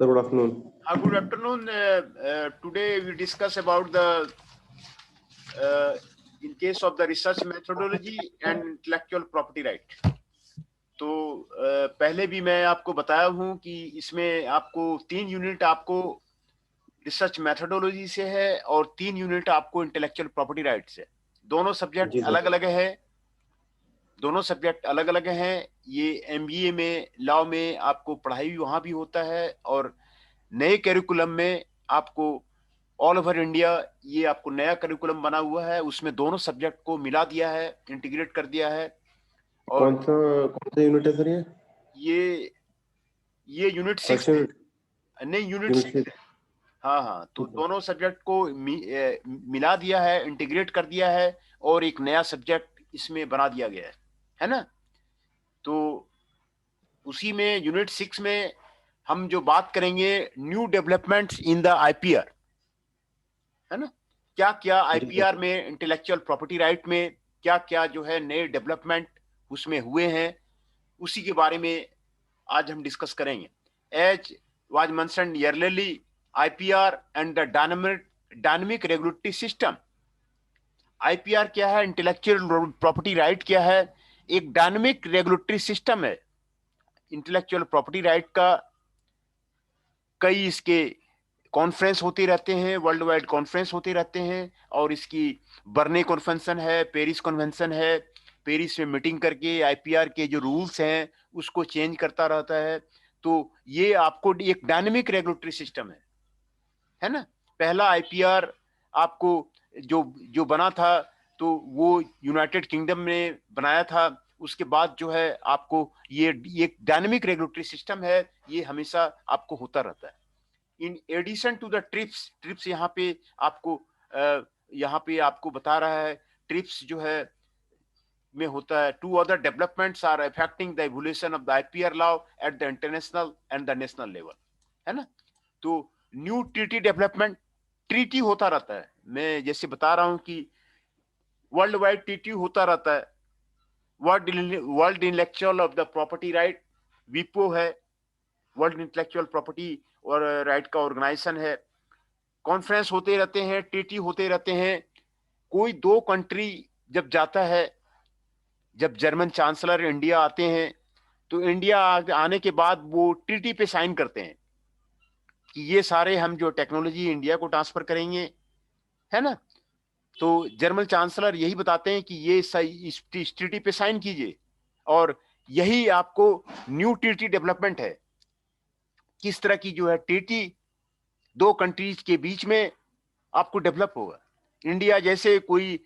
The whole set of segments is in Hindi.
Sir, good afternoon. Good afternoon. Today we discuss about the in case of the research methodology and intellectual property right. तो पहले भी मैं आपको बताया हूं कि इसमें आपको 3 यूनिट आपको रिसर्च मेथोडोलॉजी से है और 3 यूनिट आपको इंटेलेक्चुअल प्रॉपर्टी राइट से। दोनों सब्जेक्ट जी सर। अलग अलग है, दोनों सब्जेक्ट अलग अलग हैं। ये एमबीए में लॉ में आपको पढ़ाई भी वहां भी होता है और नए करिकुलम में आपको ऑल ओवर इंडिया ये आपको नया करिकुलम बना हुआ है, उसमें दोनों सब्जेक्ट को मिला दिया है, इंटीग्रेट कर दिया है। और कौन सा यूनिट है सर ये यूनिट 6 है, नहीं यूनिट 6 है। हाँ, तो दोनों सब्जेक्ट को मिला दिया है, इंटीग्रेट कर दिया है और एक नया सब्जेक्ट इसमें बना दिया गया है ना। तो उसी में यूनिट 6 में हम जो बात करेंगे new developments in the IPR, है ना। क्या क्या आईपीआर में इंटेलेक्चुअल प्रॉपर्टी राइट में क्या क्या जो है नए डेवलपमेंट उसमें हुए हैं, उसी के बारे में आज हम डिस्कस करेंगे। As was mentioned earlierly, IPR and the dynamic regulatory system. IPR क्या है, इंटेलेक्चुअल प्रॉपर्टी राइट क्या है? एक डायनामिक रेगुलेटरी सिस्टम है। इंटेलेक्चुअल प्रॉपर्टी राइट का कई इसके कॉन्फ्रेंस होते रहते हैं, वर्ल्ड वाइड कॉन्फ्रेंस होते रहते हैं, और इसकी बर्ने कन्वेंशन है, पेरिस कन्वेंशन है, पेरिस में मीटिंग करके आईपीआर के जो रूल्स हैं उसको चेंज करता रहता है। तो ये आपको एक डायनेमिक रेगुलेटरी सिस्टम है ना। पहला आईपीआर आपको जो जो बना था तो वो यूनाइटेड किंगडम ने बनाया था। उसके बाद जो है आपको ये एक डायनेमिक रेगुलेटरी सिस्टम है, ये हमेशा आपको होता रहता है। In addition to the TRIPS यहाँ पे आपको बता रहा है, ट्रिप्स जो है में होता है। 2 other developments are affecting the evolution of the IPR law at the international and the national level, है ना। तो न्यू ट्रीटी डेवलपमेंट, ट्रीटी होता रहता है। मैं जैसे बता रहा हूं कि वर्ल्ड वाइड ट्रीटी होता रहता है। World intellectual of the property right, विपो है, वर्ल्ड इंटेलेक्चुअल प्रॉपर्टी और राइट का ऑर्गेनाइजेशन है। कॉन्फ्रेंस होते रहते हैं, ट्रीटी होते रहते हैं। कोई 2 कंट्री जब जाता है, जब जर्मन चांसलर इंडिया आते हैं तो इंडिया आने के बाद वो ट्रीटी पे साइन करते हैं कि ये सारे हम जो टेक्नोलॉजी इंडिया को ट्रांसफर करेंगे, है ना। तो जर्मन चांसलर यही बताते हैं कि ये इस ट्रीटी पे साइन कीजिए, और यही आपको न्यू ट्रीटी डेवलपमेंट है। किस तरह की जो है ट्रीटी 2 कंट्रीज के बीच में आपको डेवलप होगा। इंडिया जैसे कोई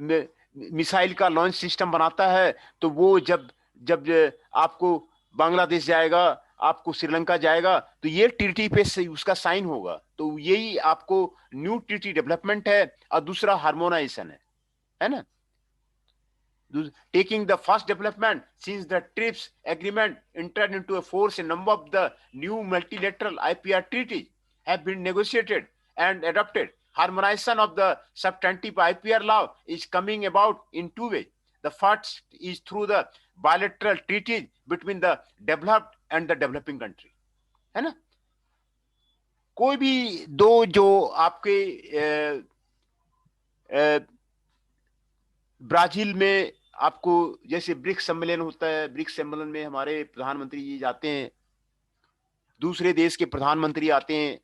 मिसाइल का लॉन्च सिस्टम बनाता है, तो वो जब जब आपको बांग्लादेश जाएगा, आपको श्रीलंका जाएगा, तो ये ट्रीटी पे उसका साइन होगा। तो यही आपको न्यू ट्रीटी डेवलपमेंट है। और दूसरा हार्मोनाइजेशन है ना। Taking the first development since the TRIPS agreement entered into a force, a number of the new multilateral IPR treaties have been negotiated and adopted. Harmonization of the substantive IPR law is coming about in 2 ways. The first is through the bilateral treaties between the developed and the developing country, है ना। कोई भी 2 जो आपके ब्राजील में आपको जैसे ब्रिक्स सम्मेलन होता है, ब्रिक्स सम्मेलन में हमारे प्रधानमंत्री जी जाते हैं, दूसरे देश के प्रधानमंत्री आते हैं,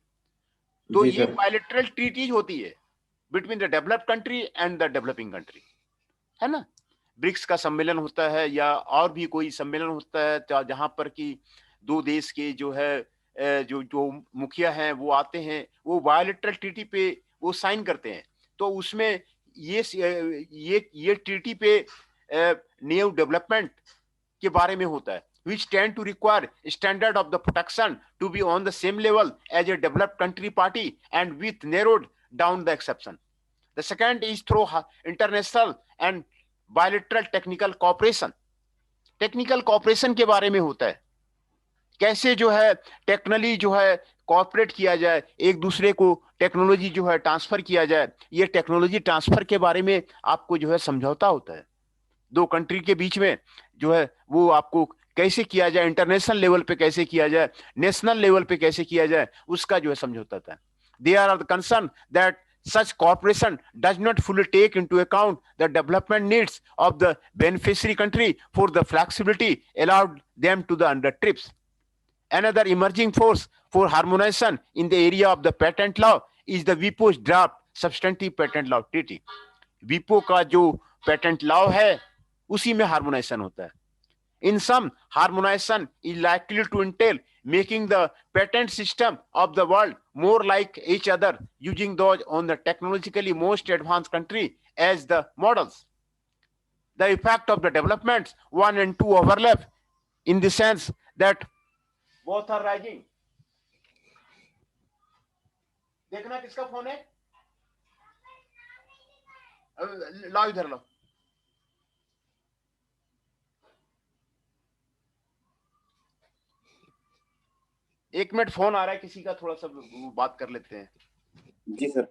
तो ये बायलैटरल ट्रीटीज होती है between the developed country and the developing country, है ना। ब्रिक्स का सम्मेलन होता है या और भी कोई सम्मेलन होता है जहां पर कि 2 देश के जो है जो जो मुखिया हैं वो आते हैं, वो बायलैटरल ट्रीटी पे वो साइन करते हैं। तो उसमें ये ट्रीटी पे न्यू डेवलपमेंट के बारे में होता है, which tend to require standard of the protection to be on the same level as a developed country party and with narrowed down the exception. The second is through international and bilateral technical cooperation. Technical corporation के बारे में होता है, कैसे जो है टेक्नोलॉजी जो है कॉपरेट किया जाए, एक दूसरे को टेक्नोलॉजी जो है ट्रांसफर किया जाए। ये टेक्नोलॉजी ट्रांसफर के बारे में आपको जो है समझौता होता है 2 कंट्री के बीच में, जो है वो आपको कैसे किया जाए, इंटरनेशनल लेवल पे कैसे किया जाए, नेशनल लेवल पे कैसे किया जाए, उसका जो है समझौता था. They are concerned that such cooperation does not fully take into account the development needs of the beneficiary country for the flexibility allowed them to the under TRIPS. Another emerging force for harmonization in the area of the patent law is the WIPO's draft substantive patent law treaty. WIPO का जो patent law है उसी में harmonization होता है. In sum, harmonization is likely to entail making the patent system of the world more like each other, using those on the technologically most advanced country as the models. The effect of the developments 1 and 2 overlap in the sense that both are rising. देखना किसका फोन है? लाओ इधर लाओ. एक मिनट, फोन आ रहा है किसी का, थोड़ा सा बात कर लेते हैं. जी सर.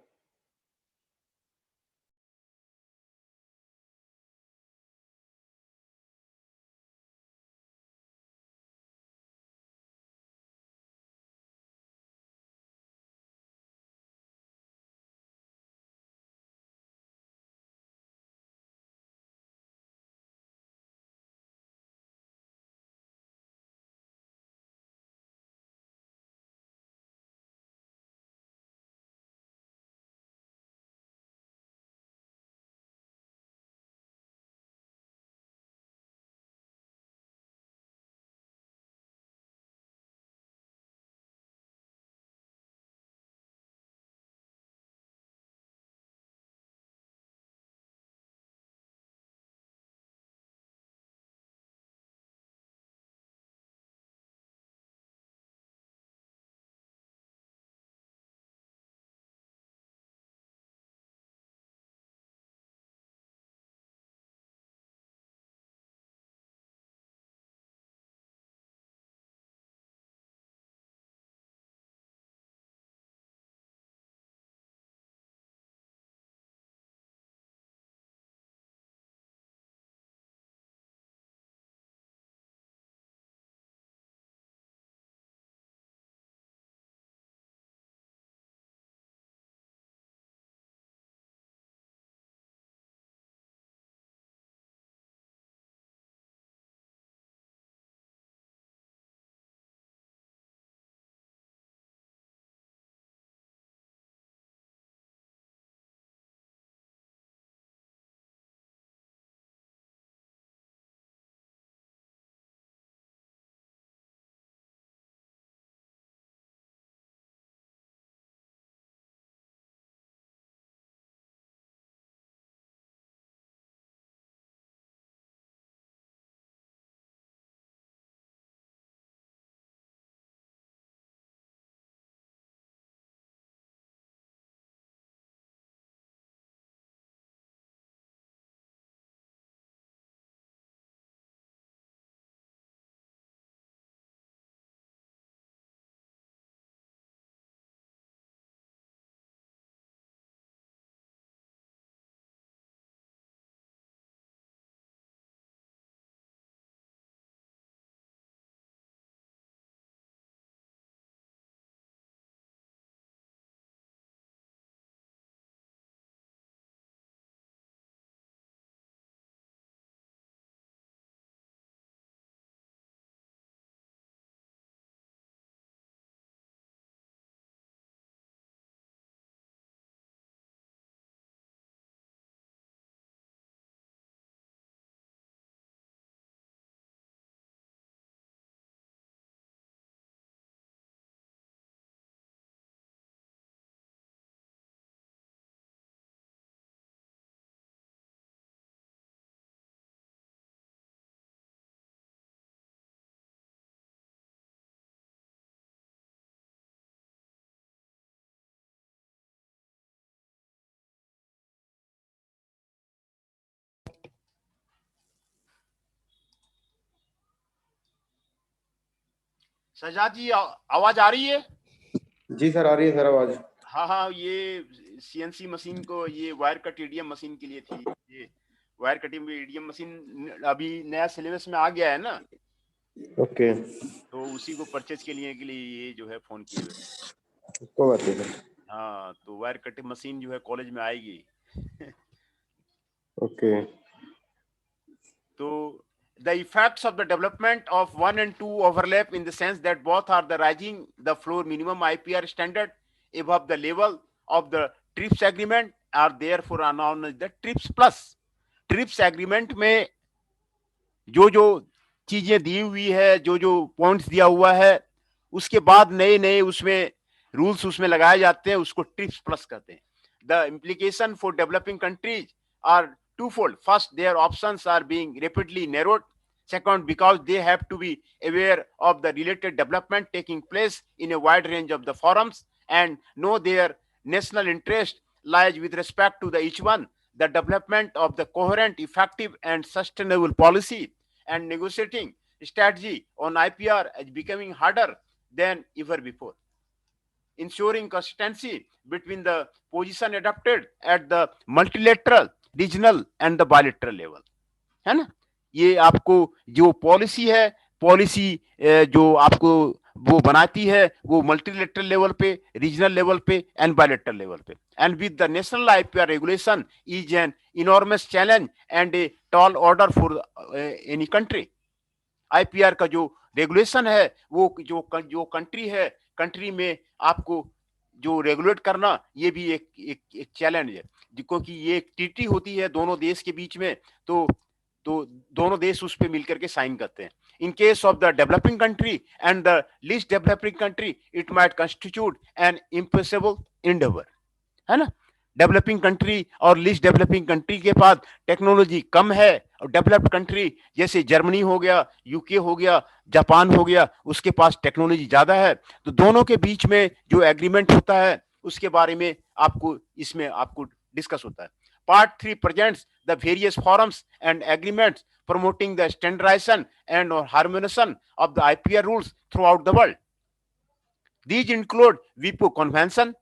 सजाद जी, आवाज आ रही है? जी सर, आ रही है सर आवाज. हाँ हाँ, ये सीएनसी मशीन को, ये वायर कट ईडीएम मशीन के लिए थी. ये वायर कटिंग ईडीएम मशीन अभी नया सिलेबस में आ गया है ना, ओके, तो उसी को परचेज के लिए ये जो है फोन किए हुए। कोई बात नहीं सर। हाँ, तो वायर कटिंग मशीन जो है कॉलेज में आएगी। Okay, So the effects of the development of 1 and 2 overlap in the sense that both are the rising the floor minimum IPR standard above the level of the TRIPS agreement are therefore are known as the TRIPS plus. TRIPS agreement में जो जो चीजें दी हुई है, जो जो पॉइंट्स दिया हुआ है, उसके बाद नए नए उसमें रूल्स उसमें लगाए जाते हैं, उसको ट्रिप्स प्लस कहते हैं. The implication for developing countries are twofold. First, their options are being rapidly narrowed. Second, because they have to be aware of the related development taking place in a wide range of the forums and know their national interest lies with respect to the each one. The development of the coherent, effective, and sustainable policy and negotiating strategy on IPR is becoming harder than ever before. Ensuring consistency between the position adopted at the multilateral, regional and the bilateral level. है ना? ये आपको जो पॉलिसी है, पॉलिसी जो आपको वो बनाती है, वो मल्टीलेटरल लेवल पे, रीजनल लेवल पे एंड बायलेटरल लेवल पे. And with the national IPR regulation is an enormous challenge and a tall order for any country. IPR का जो रेगुलेशन है, वो जो कंट्री है, कंट्री में आपको जो रेगुलेट करना, ये भी एक चैलेंज है, क्योंकि ये एक ट्रीटी होती है दोनों देश के बीच में. तो दोनों देश उस पर मिलकर के साइन करते हैं. In case of the developing country and the least developing country it might constitute an impossible Endeavour. है ना? डेवलपिंग कंट्री और लीस्ट डेवलपिंग कंट्री के पास टेक्नोलॉजी कम है, और डेवलप्ड कंट्री जैसे जर्मनी हो गया, यूके हो गया, जापान हो गया, उसके पास टेक्नोलॉजी ज्यादा है. तो दोनों के बीच में जो एग्रीमेंट होता है, उसके बारे में आपको इसमें आपको डिस्कस होता है. Part 3 presents the various forums and agreements promoting the standardization and harmonization of the IPR rules throughout the world. These include WIPO Convention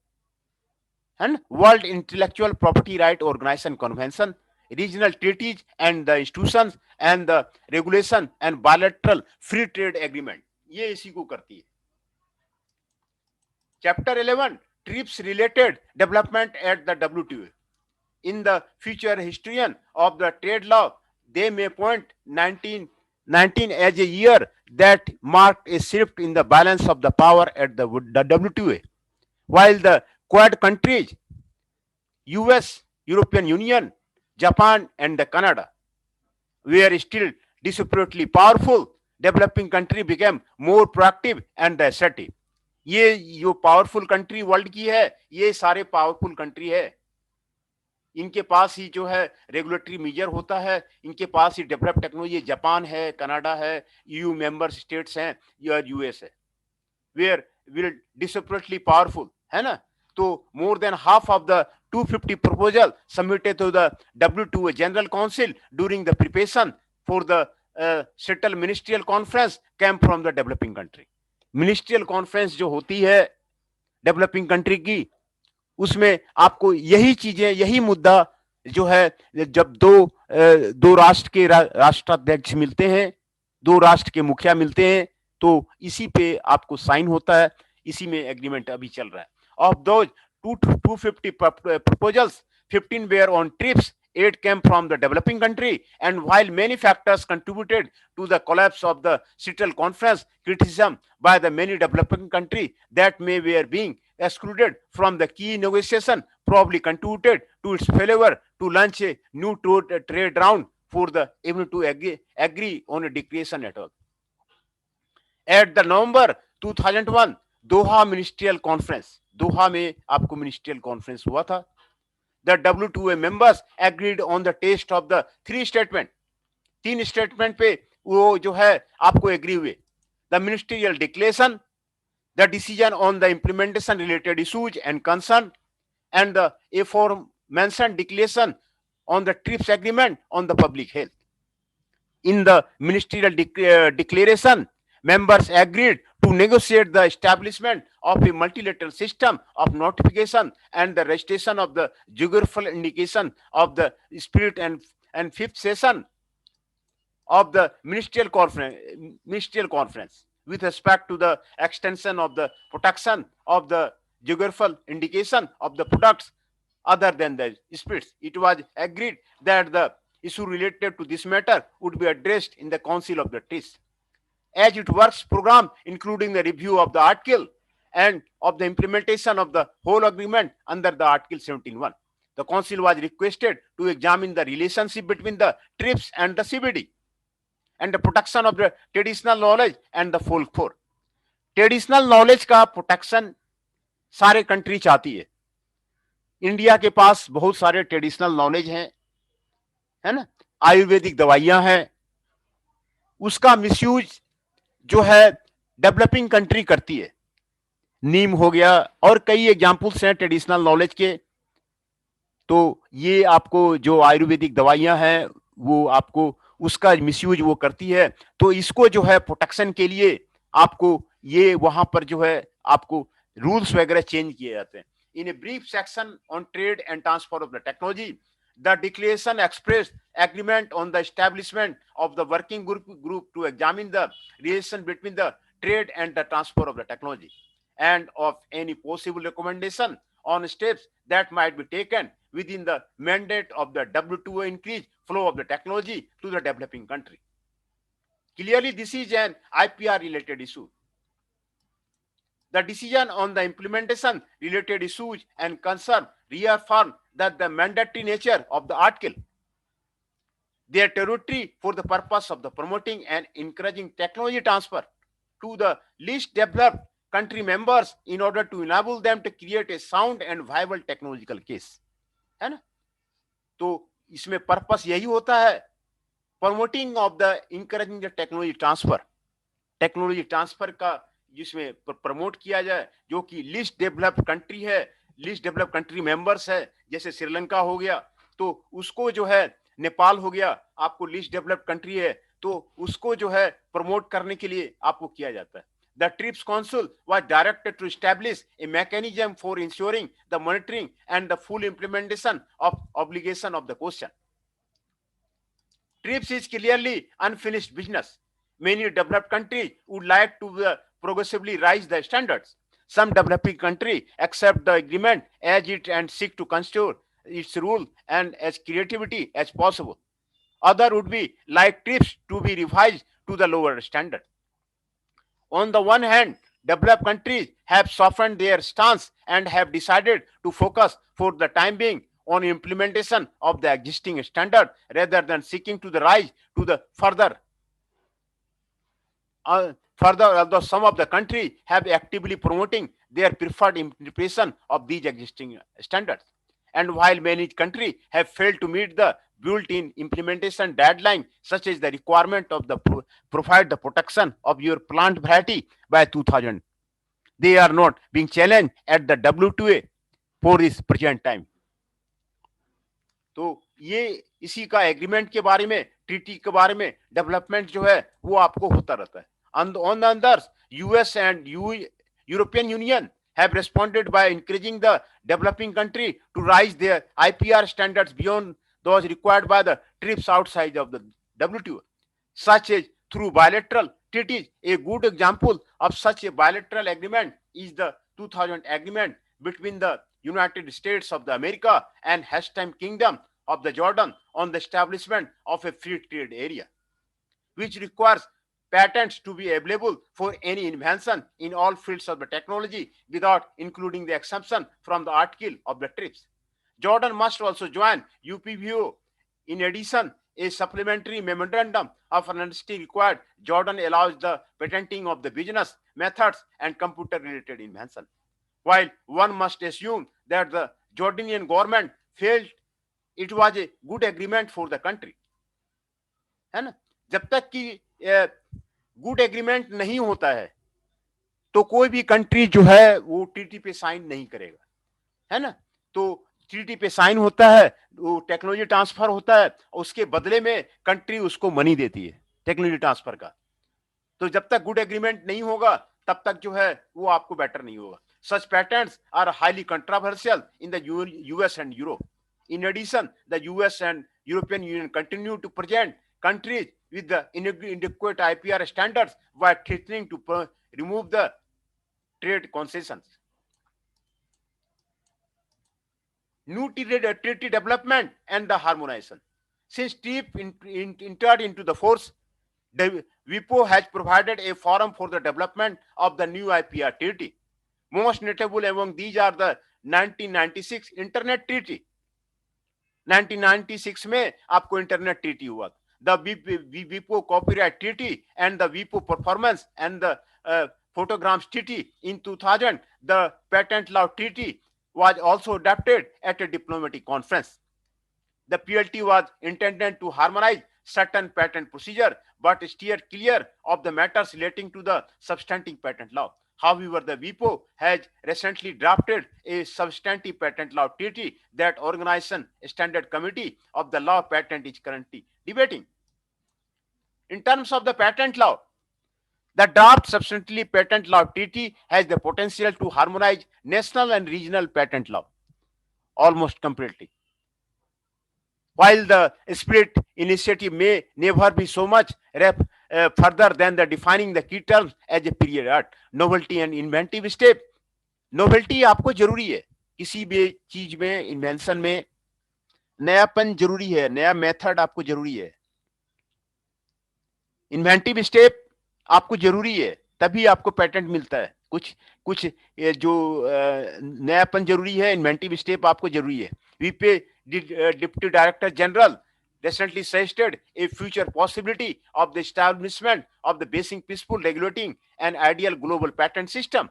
and World Intellectual Property Right Organization Convention, regional treaties and the institutions and the regulation and bilateral free trade agreement. ये इसी को करती है. Chapter 11 TRIPS related development at the WTO. In the future historian of the trade law, they may point 1919 as a year that marked a shift in the balance of the power at the WTO. While the Quad countries, US, European Union, Japan, and Canada were still disparately powerful, developing country became more proactive and assertive. ये जो पावरफुल कंट्री वर्ल्ड की है, ये सारे पावरफुल कंट्री है. इनके पास ही जो है रेगुलेटरी मेजर होता है, इनके पास ही डेवलप टेक्नोलॉजी, जापान है, कनाडा है, ईयू मेंबर स्टेट्स हैं, या यूएस है, वेयर विल डिस्परेटली पावरफुल. है ना? तो more than half of the 250 proposal submitted to the WTO General Council during the preparation for the settled ministerial conference came from the developing country. Ministerial conference जो होती है डेवलपिंग कंट्री की, उसमें आपको यही चीजें, यही मुद्दा जो है, जब दो राष्ट्र के राष्ट्राध्यक्ष मिलते हैं, दो राष्ट्र के मुखिया मिलते हैं, तो इसी पे आपको साइन होता है, इसी में एग्रीमेंट अभी चल रहा है. Of those 250 proposals, 15 were on TRIPS, 8 came from the developing country, and while many factors contributed to the collapse of the Seattle Conference, criticism by the many developing countries that may were being excluded from the key negotiation probably contributed to its failure to launch a new trade round for the able to agree on a declaration at all. At the November 2001 Doha ministerial conference, Doha में आपको मिनिस्ट्रियल कॉन्फ्रेंस हुआ था. The WTO members agreed on the text of the 3 statement. 3 statement पे वो जो है आपको एग्री हुए. The ministerial declaration, the decision on the implementation related issues and concern, and the aforementioned declaration on the TRIPS agreement on the public health. In the ministerial declaration, members agreed to negotiate the establishment of a multilateral system of notification and the registration of the geographical indication of the spirit and fifth session of the ministerial conference with respect to the extension of the protection of the geographical indication of the products other than the spirits. It was agreed that the issue related to this matter would be addressed in the Council of the TRIPS. As it works program, including the review of the article and of the implementation of the whole agreement under the Article 17.1. The Council was requested to examine the relationship between the TRIPS and the CBD and the protection of the traditional knowledge and the folk core. Traditional knowledge का प्रोटेक्शन सारे कंट्री चाहती है. इंडिया के पास बहुत सारे ट्रेडिशनल नॉलेज हैं, है ना, आयुर्वेदिक दवाइयां हैं, उसका मिसयूज जो है डेवलपिंग कंट्री करती है. नीम हो गया और कई एग्जांपल्स हैं ट्रेडिशनल नॉलेज के. तो ये आपको जो आयुर्वेदिक दवाइयां हैं वो आपको उसका मिसयूज वो करती है. तो इसको जो है प्रोटेक्शन के लिए आपको ये वहां पर जो है आपको रूल्स वगैरह चेंज किए जाते हैं. In a brief section on trade and transfer of the technology, the declaration expressed agreement on the establishment of the working group to examine the relation between the trade and the transfer of the technology and of any possible recommendation on steps that might be taken within the mandate of the WTO increase flow of the technology to the developing country. Clearly, this is an IPR related issue. The decision on the implementation related issues and concern reaffirm that the mandatory nature of the article, their territory for the purpose of the promoting and encouraging technology transfer to the least developed country members in order to enable them to create a sound and viable technological case, है ना. तो इसमें पर्पस यही होता है, promoting of the encouraging the technology transfer का जिसमें प्रमोट किया जाए, जो कि लीस्ट डेवलप्ड कंट्री है, लीस्ट डेवलप्ड कंट्री मेंबर्स है, जैसे श्रीलंका हो गया तो उसको जो है, नेपाल हो गया आपको लीस्ट डेवलप्ड कंट्री है तो उसको जो है प्रमोट करने के लिए आपको किया जाता है. The TRIPS Council was directed to establish a mechanism for ensuring the monitoring and the full implementation of obligation of the question. TRIPS is clearly unfinished business. Many developed countries would like to progressively raise the standards. Some developing countries accept the agreement as it and seek to consider its rule and as creativity as possible. Other would be like TRIPS to be revised to the lower standard. On the one hand, developed countries have softened their stance and have decided to focus for the time being on implementation of the existing standard rather than seeking to the rise to the further. Although some of the countries have actively promoting their preferred implementation of these existing standards. And while many countries have failed to meet the built-in implementation deadline, such as the requirement of the provide the protection of your plant variety by 2000, they are not being challenged at the WTO for this present time. तो ये इसी का एग्रीमेंट के बारे में, ट्रीटी के बारे में डेवलपमेंट जो है वो आपको होता रहता है. On the others, US and European Union have responded by encouraging the developing country to raise their IPR standards beyond those required by the TRIPS outside of the WTO, such as through bilateral treaties. A good example of such a bilateral agreement is the 2000 agreement between the United States of America and Hashtag Kingdom of the Jordan on the establishment of a free trade area, which requires patents to be available for any invention in all fields of the technology without including the exemption from the article of the TRIPS. Jordan must also join UPVO. In addition, a supplementary memorandum of understanding required. Jordan allows the patenting of the business methods and computer-related invention. While one must assume that the Jordanian government felt it was a good agreement for the country, है ना. जब तक कि गुड एग्रीमेंट नहीं होता है तो कोई भी कंट्री जो है वो ट्रीटी पे साइन नहीं करेगा, है ना. तो ट्रीटी पे साइन होता है, वो टेक्नोलॉजी ट्रांसफर होता है, उसके बदले में कंट्री उसको मनी देती है टेक्नोलॉजी ट्रांसफर का. तो जब तक गुड एग्रीमेंट नहीं होगा तब तक जो है वो आपको बेटर नहीं होगा. Such patents are highly controversial in the US and Europe. In addition, the US and European Union continue to present countries with the inadequate IPR standards while threatening to remove the trade concessions. New treaty development and the harmonization. Since TRIP entered into the force, the WIPO has provided a forum for the development of the new IPR treaty. Most notable among these are the 1996 Internet Treaty. 1996 में आपको इंटरनेट ट्रीटी हुआ, the WIPO copyright treaty and the WIPO performance and the photograms treaty. In 2000, the patent law treaty was also adopted at a diplomatic conference. The PLT was intended to harmonize certain patent procedure but steer clear of the matters relating to the substantive patent law. However, the WIPO has recently drafted a substantive patent law treaty that Organization Standard Committee of the Law Patent is currently debating. In terms of the patent law, the draft substantive patent law treaty has the potential to harmonize national and regional patent law almost completely. While the spirit initiative may never be so much further than the defining the key terms as a period art, novelty and inventive step. Novelty आपको जरूरी है, किसी भी चीज में, इन्वेंशन में नयापन जरूरी है, नया मेथड आपको जरूरी है. इन्वेंटिव स्टेप आपको जरूरी है, तभी आपको पेटेंट मिलता है. कुछ जो नयापन जरूरी है, इन्वेंटिव स्टेप आपको जरूरी है. वीपे Deputy Director General recently suggested a future possibility of the establishment of the basic peaceful regulating and ideal global patent system.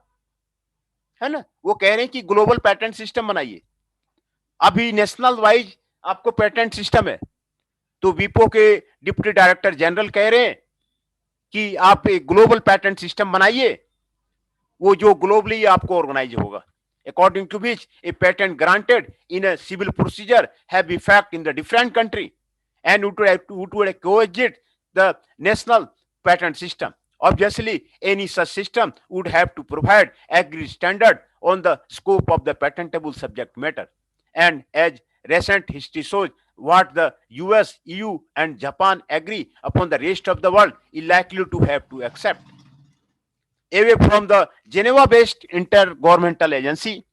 है ना, वो कह रहे हैं कि ग्लोबल पैटेंट सिस्टम बनाइए. अभी नेशनल वाइज आपको पैटेंट सिस्टम है, तो वीपो के डिप्टी डायरेक्टर जनरल कह रहे हैं कि आप एक ग्लोबल पैटेंट सिस्टम बनाइए, वो जो ग्लोबली आपको ऑर्गेनाइज होगा, according to which a patent granted in a civil procedure have effect in the different country and would coexist the national patent system. Obviously, any such system would have to provide agreed standard on the scope of the patentable subject matter. And as recent history shows, what the US, EU and Japan agree upon, the rest of the world is likely to have to accept. Away from the Geneva-based intergovernmental agency,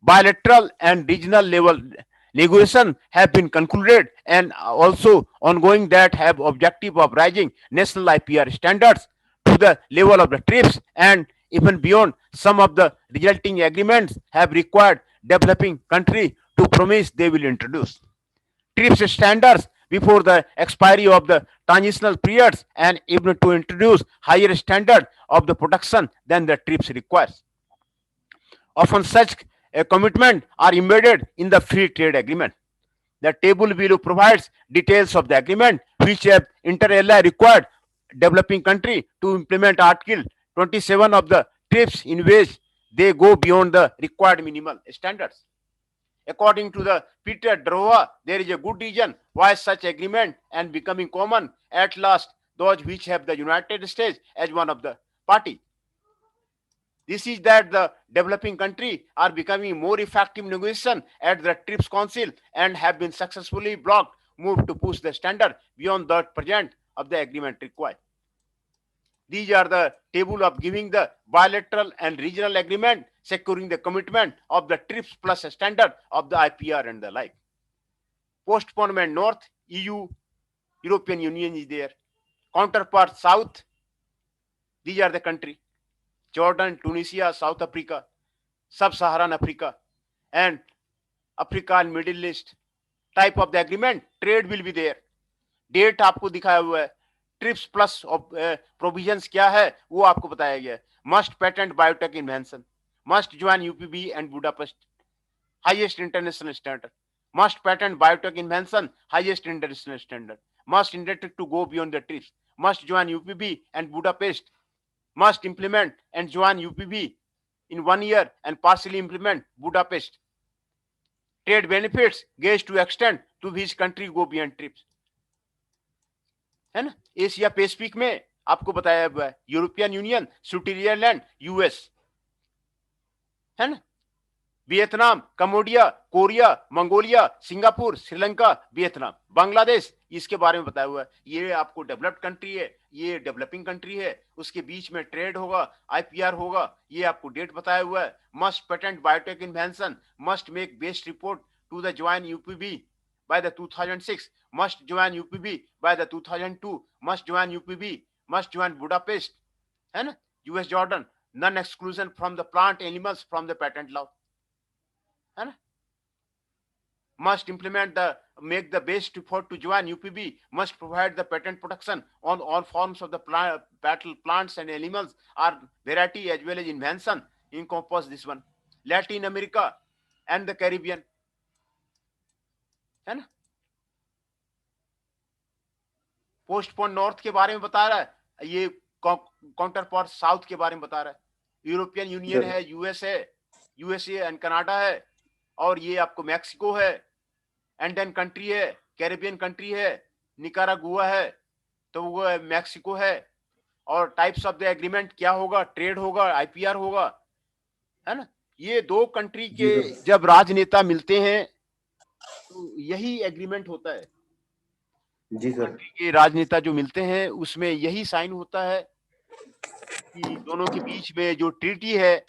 bilateral and regional level negotiations have been concluded and also ongoing that have objective of raising national IPR standards to the level of the TRIPS and even beyond. Some of the resulting agreements have required developing countries to promise they will introduce TRIPS standards before the expiry of the transitional periods and even to introduce higher standard of the protection than the TRIPS requires. Often such a commitment are embedded in the free trade agreement. The table below provides details of the agreement which have inter alia required developing country to implement Article 27 of the TRIPS in which they go beyond the required minimal standards. According to the Peter Drova, there is a good reason why such agreement and becoming common at last, those which have the United States as one of the party. This is that the developing country are becoming more effective negotiation at the TRIPS Council and have been successfully blocked, moved to push the standard beyond the present of the agreement required. These are the table of giving the bilateral and regional agreement, securing the commitment of the TRIPS plus standard of the IPR and the like. Postponement North, EU, European Union is there. Counterpart South, these are the country. Jordan, Tunisia, South Africa, Sub-Saharan Africa, and Africa and Middle East. Type of the agreement, trade will be there. Date आपको दिखाया हुआ है. ट्रिप्स प्लस प्रोविजंस क्या है वो आपको बताया गया है. Must patent biotech invention, must join UPOV and Budapest, highest international standard, must patent biotech invention, highest international standard, must intended to go beyond the TRIPS, must join UPOV and Budapest, must implement and join UPB in 1 year and partially implement Budapest. Trade benefits gauge to extend to which country go beyond TRIPS. है ना, एशिया पैसिफिक में आपको बताया हुआ है. यूरोपियन यूनियन, स्विट्जरलैंड, यूएस, है ना. Vietnam, Cambodia, Korea, Mongolia, Singapore, Sri Lanka, Vietnam, Bangladesh, इसके बारे में बताया हुआ है। ये आपको डेवलप्ड कंट्री है, ये डेवलपिंग कंट्री है, उसके बीच में ट्रेड होगा, आईपीआर होगा, ये आपको डेट बताया हुआ है। Must patent biotech invention, must make based report to the join UPOV by the 2006, must join UPB by the 2002, must join UPB, must join Budapest, है ना, US Jordan, non exclusion from the plant animals from the patent law, है ना, must implement the make the best effort to join UPB, must provide the patent protection on all forms of the battle plants and animals or variety as well as invention encompass this one. Latin America and the Caribbean, है ना, पोस्टपोन नॉर्थ के बारे में बता रहा है, ये काउंटर पार्ट साउथ के बारे में बता रहा है। यूरोपियन यूनियन है, यूएसए एंड कनाडा है, और ये आपको मैक्सिको है, एंडन कंट्री है, कैरिबियन कंट्री है, निकारागुआ है, तो वो मैक्सिको है। और टाइप्स ऑफ द एग्रीमेंट क्या होगा, ट्रेड होगा, आईपीआर होगा, है ना। ये दो कंट्री के जब राजनेता मिलते हैं तो यही एग्रीमेंट होता है। जी सर। कंट्री के राजनेता जो मिलते हैं उसमें यही साइन होता है कि दोनों के बीच में जो ट्रीटी है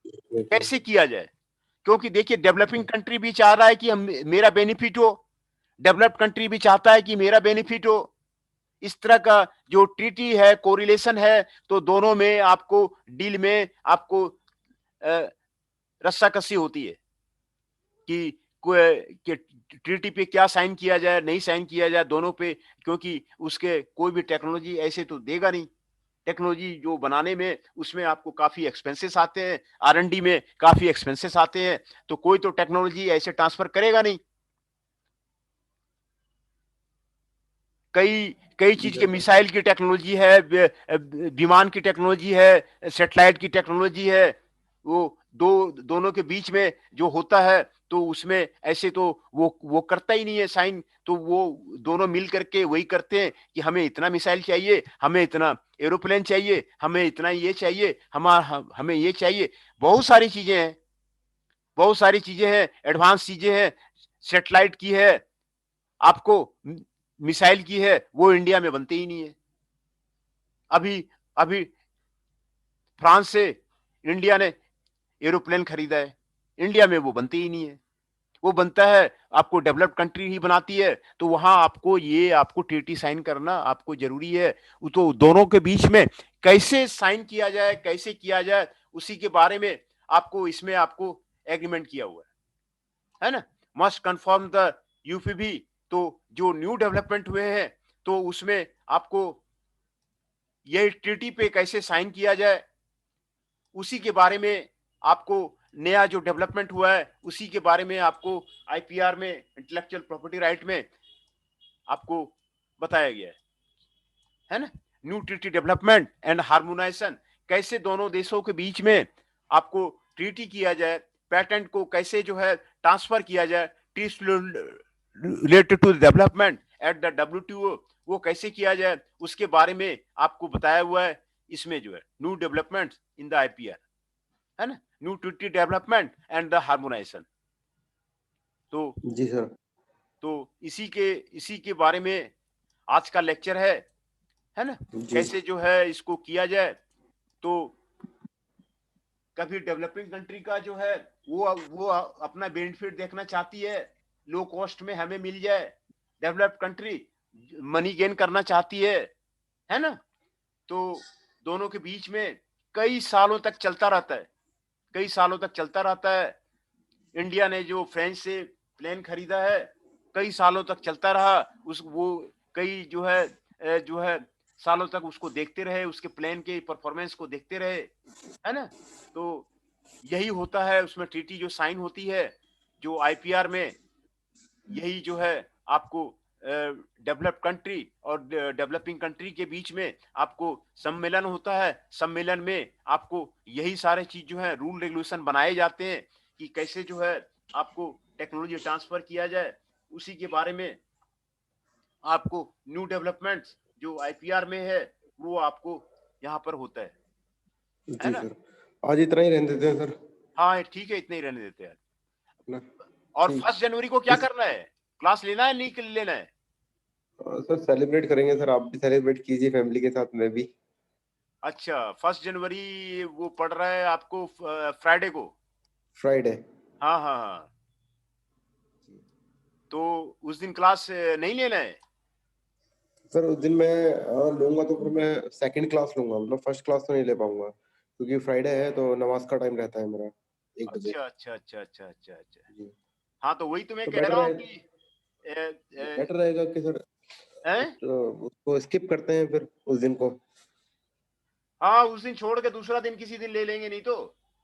कैसे किया जाए। क्योंकि देखिए डेवलपिंग कंट्री भी चाह रहा है कि हम मेरा बेनिफिट हो, डेवलप्ड कंट्री भी चाहता है कि मेरा बेनिफिट हो। इस तरह का जो ट्रीटी है, कोरिलेशन है, तो दोनों में आपको डील में आपको रस्साकसी होती है कि ट्रीटी पे क्या साइन किया जाए, नहीं साइन किया जाए, दोनों पे। क्योंकि उसके कोई भी टेक्नोलॉजी ऐसे तो देगा नहीं, टेक्नोलॉजी जो बनाने में उसमें आपको काफी एक्सपेंसेस आते हैं, आर&डी में काफी एक्सपेंसेस आते हैं, तो कोई तो टेक्नोलॉजी ऐसे ट्रांसफर करेगा नहीं। कई कई चीज के, मिसाइल की टेक्नोलॉजी है, विमान की टेक्नोलॉजी है, सैटेलाइट की टेक्नोलॉजी है, वो दोनों के बीच में जो होता है तो उसमें ऐसे तो वो करता ही नहीं है साइन। तो वो दोनों मिल करके वही करते हैं कि हमें इतना मिसाइल चाहिए, हमें इतना एरोप्लेन चाहिए, हमें इतना ये चाहिए, हमें ये चाहिए। बहुत सारी चीजें हैं, बहुत सारी चीजें हैं, एडवांस चीजें हैं, सैटेलाइट की है, आपको मिसाइल की है, वो इंडिया में बनती ही नहीं है। अभी अभी फ्रांस से इंडिया ने एरोप्लेन खरीदा है, इंडिया में वो बनती ही नहीं है। वो बनता है, आपको डेवलप्ड कंट्री ही बनाती है, तो वहां आपको ट्रीटी साइन करना आपको जरूरी है। तो दोनों के बीच में कैसे साइन किया जाए, कैसे किया जाए, उसी के बारे में आपको इसमें आपको एग्रीमेंट किया हुआ है ना। मस्ट कंफर्म द यूपीबी, तो जो न्यू डेवलपमेंट हुए हैं तो उसमें आपको ये ट्रीटी पे कैसे साइन किया जाए, उसी के बारे में आपको नया जो डेवलपमेंट हुआ है उसी के बारे में आपको आईपीआर में, इंटेलेक्चुअल प्रॉपर्टी राइट में आपको बताया गया है ना। New treaty development and harmonisation, कैसे दोनों देशों के बीच में आपको ट्रीटी किया जाए, पेटेंट को कैसे जो है ट्रांसफर किया जाए, related to development at the WTO, वो कैसे किया जाए, उसके बारे में आपको बताया हुआ है इसमें जो है new development in the IPR, है ना, new treaty development and the harmonisation. तो जी सर। तो इसी के बारे में आज का लेक्चर है ना, कैसे जो है इसको किया जाए। तो कभी डेवलपिंग कंट्री का जो है वो अपना बेनिफिट देखना चाहती है, लो कॉस्ट में हमें मिल जाए। डेवलप्ड कंट्री मनी गेन करना चाहती है ना। तो दोनों के बीच में कई सालों तक चलता रहता है, कई सालों तक चलता रहता है। इंडिया ने जो फ्रेंच से प्लेन खरीदा है, कई सालों तक चलता रहा, वो कई जो है सालों तक उसको देखते रहे, उसके प्लेन के परफॉर्मेंस को देखते रहे, है ना। तो यही होता है उसमें, ट्रीटी जो साइन होती है, जो आईपीआर में, यही जो है आपको डेवलप्ड कंट्री और डेवलपिंग कंट्री के बीच में आपको सम्मेलन होता है। सम्मेलन में आपको यही सारे चीज जो है रूल रेगुलेशन बनाए जाते हैं कि कैसे जो है आपको टेक्नोलॉजी ट्रांसफर किया जाए। उसी के बारे में आपको न्यू डेवलपमेंट जो आईपीआर में है वो आपको यहाँ पर होता है जी ना। सर। आज इतना ही रहने देते हैं सर। हाँ ठीक है, इतने ही रहने देते हैं। ना। और ठीक। 1 जनवरी को क्या इस करना है? क्लास लेना है नहीं लेना है? सर सेलिब्रेट करेंगे सर, आप भी सेलिब्रेट कीजिए फैमिली के साथ, मैं भी। अच्छा, 1 जनवरी वो पड़ रहा है आपको फ्राइडे को। फ्राइडे। हाँ हाँ हाँ। तो उस दिन क्लास नहीं लेना है? सर उस दिन मैं लूंगा तो फिर मैं सेकंड क्लास लूंगा, मतलब फर्स्ट क्लास तो नहीं ले पाऊंगा, क्योंकि फ्राइडे है तो नमाज का टाइम रहता है मेरा 1 बजे। अच्छा अच्छा अच्छा अच्छा अच्छा अच्छा। जी। हाँ तो वही तो मैं तो कह बेटर रहा हूँ है, कि अ, अ, बेटर रहेगा कि सर हैं? तो उसको स्किप करते हैं फिर उस दिन को। हाँ उस दिन छोड़ के दूसरा दिन किसी दिन ले लेंगे नहीं तो,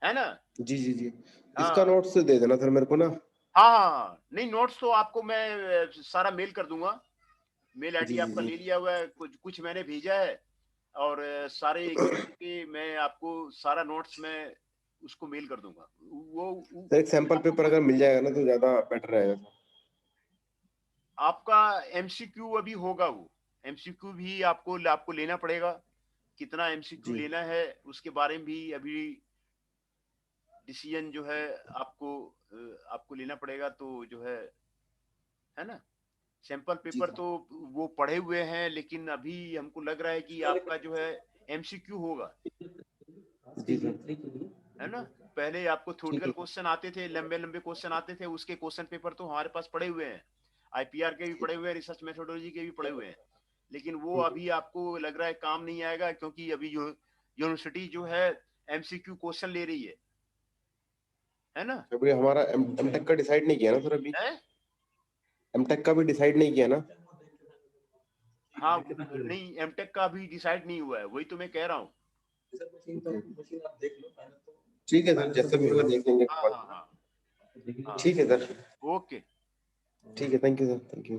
है ना? जी जी जी। इसका हाँ नोट्स दे देना सर मेरे को ना। हाँ हाँ हाँ। नहीं नोट्स तो आपको मैं सारा मेल कर दूंगा। मेल जी आईडी जी आपका जी। ले लिया हुआ है, कुछ कुछ मैंने भेजा है। और सारे एक एक करके मैं आपको सारा नोट्स में उसको मेल कर दूंगा। वो सर एक सैंपल आपको पेपर अगर मिल जाएगा ना तो ज्यादा बेटर रहेगा सर। आपका एमसीक्यू अभी होगा वो। एमसीक्यू भी आपको आपको लेना पड़ेगा। कितना एमसीक्यू जी लेना है उसके बारे में भी अभी डिसीजन जो है आपको आपको लेना पड़ेगा, तो जो है ना? सैंपल जी पेपर सर। तो वो पढ़े हुए हैं, लेकिन अभी हमको लग रहा है कि आपका जो है एमसीक्यू होगा, जी सर। है ना? पहले आपको ठीक थ्योरेटिकल है। क्वेश्चन आते थे, लंबे लंबे क्वेश्चन आते थे, उसके क्वेश्चन पेपर तो हमारे पास पड़े हुए हैं। आईपीआर के भी पड़े हुए हैं, रिसर्च मेथोडोलॉजी के भी पड़े हुए हैं। लेकिन वो अभी आपको लग रहा है काम नहीं आएगा, क्योंकि अभी यूनिवर्सिटी जो है एमसीक्यू क्वेश्चन ले रही है ना? अभी हमारा एमटेक का डिसाइड नहीं किया ना सर अभी। है। एमटेक का भी डिसाइड नहीं किया ना। हाँ नहीं, एमटेक का अभी डिसाइड नहीं हुआ है, वही तो मैं कह रहा हूँ। ठीक है सर, जैसे भी होगा देख लेंगे हाँ बाद हाँ में। हाँ हाँ। ठीक है सर। ओके। ठीक है, thank you sir, thank you.